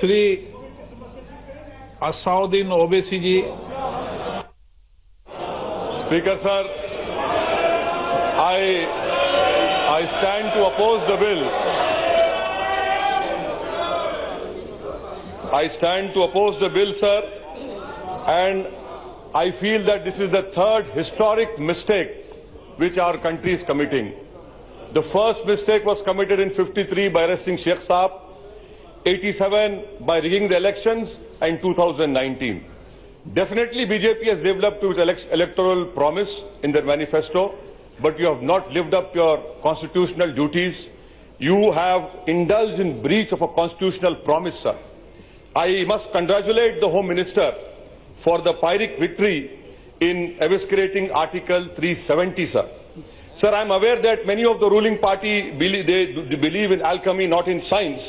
Shri Asaduddin Owaisi ji. Speaker sir, I stand to oppose the bill. I stand to oppose the bill, sir, and I feel that this is the third historic mistake which our country is committing. The first mistake was committed in 53 by arresting Sheikh Saab, 87 by rigging the elections, and 2019. Definitely BJP has lived up to its electoral promise in their manifesto, but you have not lived up to your constitutional duties. You have indulged in breach of a constitutional promise, sir. I must congratulate the Home Minister for the Pyrrhic victory in eviscerating Article 370, sir. Sir, I am aware that many of the ruling party believe in alchemy, not in science.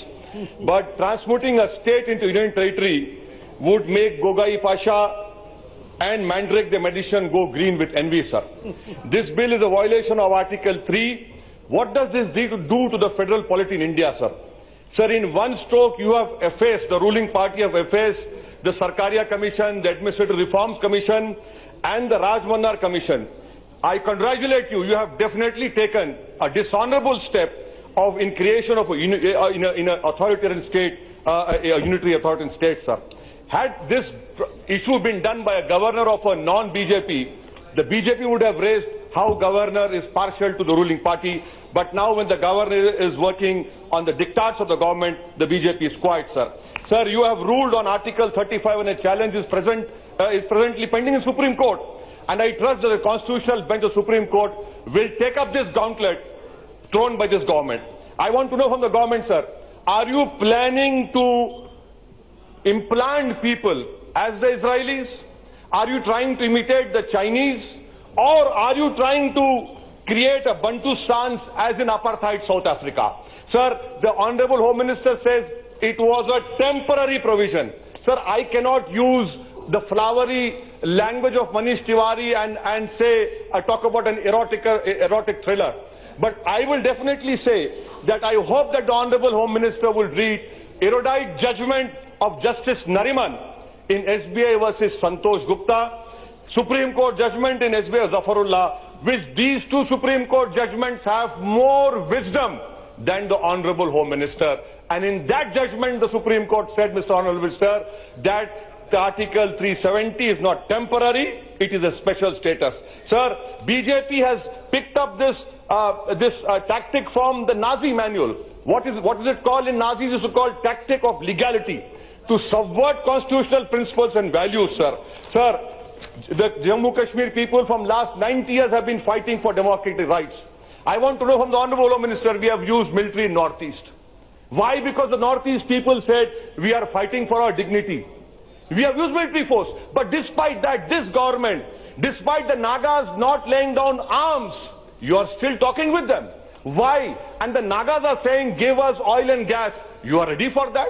But transmuting a state into Union territory would make Gogai Pasha and Mandrake the magician go green with envy, sir. This bill is a violation of Article 3. What does this do to the federal polity in India, sir? Sir, in one stroke you have effaced, the ruling party have effaced the Sarkaria Commission, the Administrative Reforms Commission and the Rajmannar Commission. I congratulate you. You have definitely taken a dishonorable step in creation of in an authoritarian state, a unitary authoritarian state, sir. Had this issue been done by a governor of a non-BJP, the BJP would have raised how governor is partial to the ruling party. But now when the governor is working on the diktats of the government, the BJP is quiet, sir. Sir, you have ruled on Article 35 and a challenge is presently pending in Supreme Court. And I trust that the constitutional bench of Supreme Court will take up this gauntlet thrown by this government. I want to know from the government, sir, are you planning to implant people as the Israelis? Are you trying to imitate the Chinese? Or are you trying to create a Bantu stance as in apartheid South Africa? Sir, the Honorable Home Minister says it was a temporary provision. Sir, I cannot use the flowery language of Manish Tiwari and say, talk about an erotic thriller. But I will definitely say that I hope that the Honorable Home Minister will read erudite judgment of Justice Nariman in SBI versus Santosh Gupta, Supreme Court judgment in SBI Zafarullah, which these two Supreme Court judgments have more wisdom than the Honorable Home Minister. And in that judgment, the Supreme Court said, Mr. Honorable Minister, that the Article 370 is not temporary, it is a special status. Sir, BJP has picked up this tactic from the Nazi manual. What is it called in Nazis? It is called tactic of legality, to subvert constitutional principles and values, sir. Sir, the Jammu Kashmir people from last 90 years have been fighting for democratic rights. I want to know from the Honorable Home Minister, we have used military in Northeast. Why? Because the Northeast people said, we are fighting for our dignity. We have used military force. But despite that, this government, despite the Nagas not laying down arms, you are still talking with them. Why? And the Nagas are saying, give us oil and gas. You are ready for that?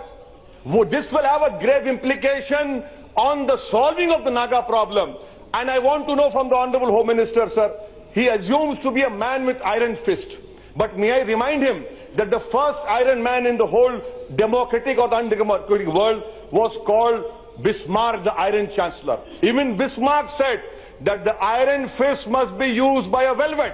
This will have a grave implication on the solving of the Naga problem. And I want to know from the Honorable Home Minister, sir, he assumes to be a man with iron fist. But may I remind him that the first iron man in the whole democratic or undemocratic world was called Bismarck, the Iron Chancellor. Even Bismarck said that the iron fist must be used by a velvet.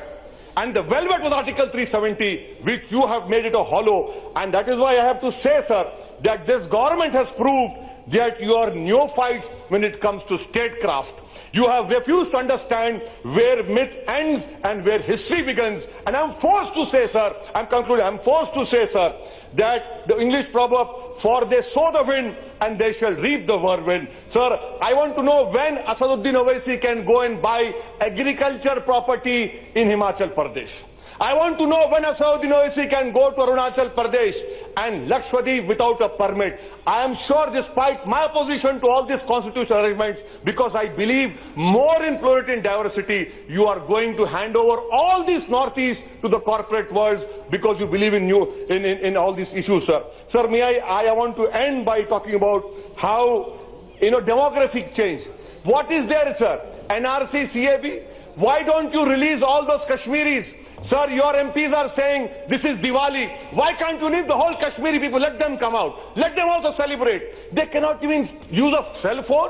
And the velvet was Article 370, which you have made it a hollow. And that is why I have to say, sir, that this government has proved that you are neophytes when it comes to statecraft. You have refused to understand where myth ends and where history begins. And I'm forced to say, sir, I'm concluding, I'm forced to say, sir, that the English proverb, for they sow the wind and they shall reap the whirlwind. Sir, I want to know when Asaduddin Owaisi can go and buy agriculture property in Himachal Pradesh. I want to know when Asaduddin Owaisi can go to Arunachal Pradesh and Lakshadweep without a permit. I am sure, despite my opposition to all these constitutional arrangements, because I believe more in plurality and diversity, you are going to hand over all these Northeast to the corporate world because you believe in all these issues, sir. Sir, I want to end by talking about how, demographic change. What is there, sir? NRC, CAB? Why don't you release all those Kashmiris Sir, your MPs are saying this is Diwali. Why can't you leave the whole Kashmiri people? Let them come out. Let them also celebrate. They cannot even use a cell phone.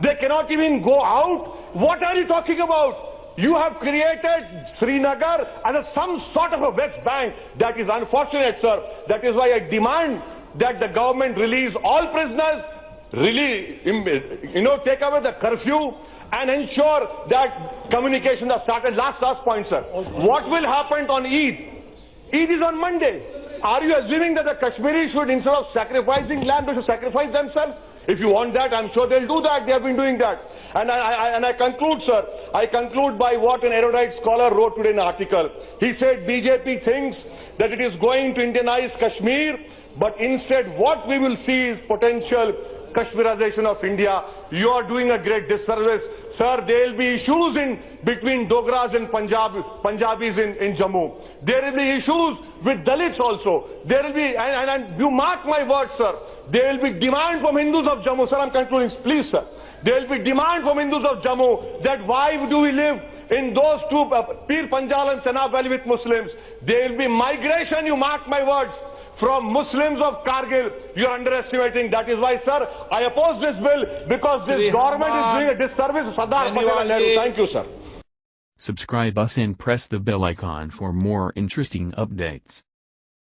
They cannot even go out. What are you talking about? You have created Srinagar as some sort of a West Bank. That is unfortunate, sir. That is why I demand that the government release all prisoners, take away the curfew, and ensure that communications are started. Last point, sir. What will happen on Eid? Eid is on Monday. Are you assuming that the Kashmiris should, instead of sacrificing lamb, they should sacrifice themselves? If you want that, I'm sure they'll do that. They have been doing that. And I conclude, sir. I conclude by what an erudite scholar wrote today in an article. He said BJP thinks that it is going to Indianize Kashmir, but instead what we will see is potential Kashmirization of India. You are doing a great disservice. Sir, there will be issues between Dogras and Punjabis in Jammu. There will be issues with Dalits also. There will be, and you mark my words, sir, there will be demand from Hindus of Jammu. Sir, I'm concluding, please, sir. There will be demand from Hindus of Jammu that why do we live in those two, Pir Panjal and Chenab Valley with Muslims. There will be migration, you mark my words, from Muslims of Kargil. You are underestimating. That is why, sir, I oppose this bill because this government is doing a disservice to Sardar Patel and Nehru. Thank you, sir. Subscribe us and press the bell icon for more interesting updates.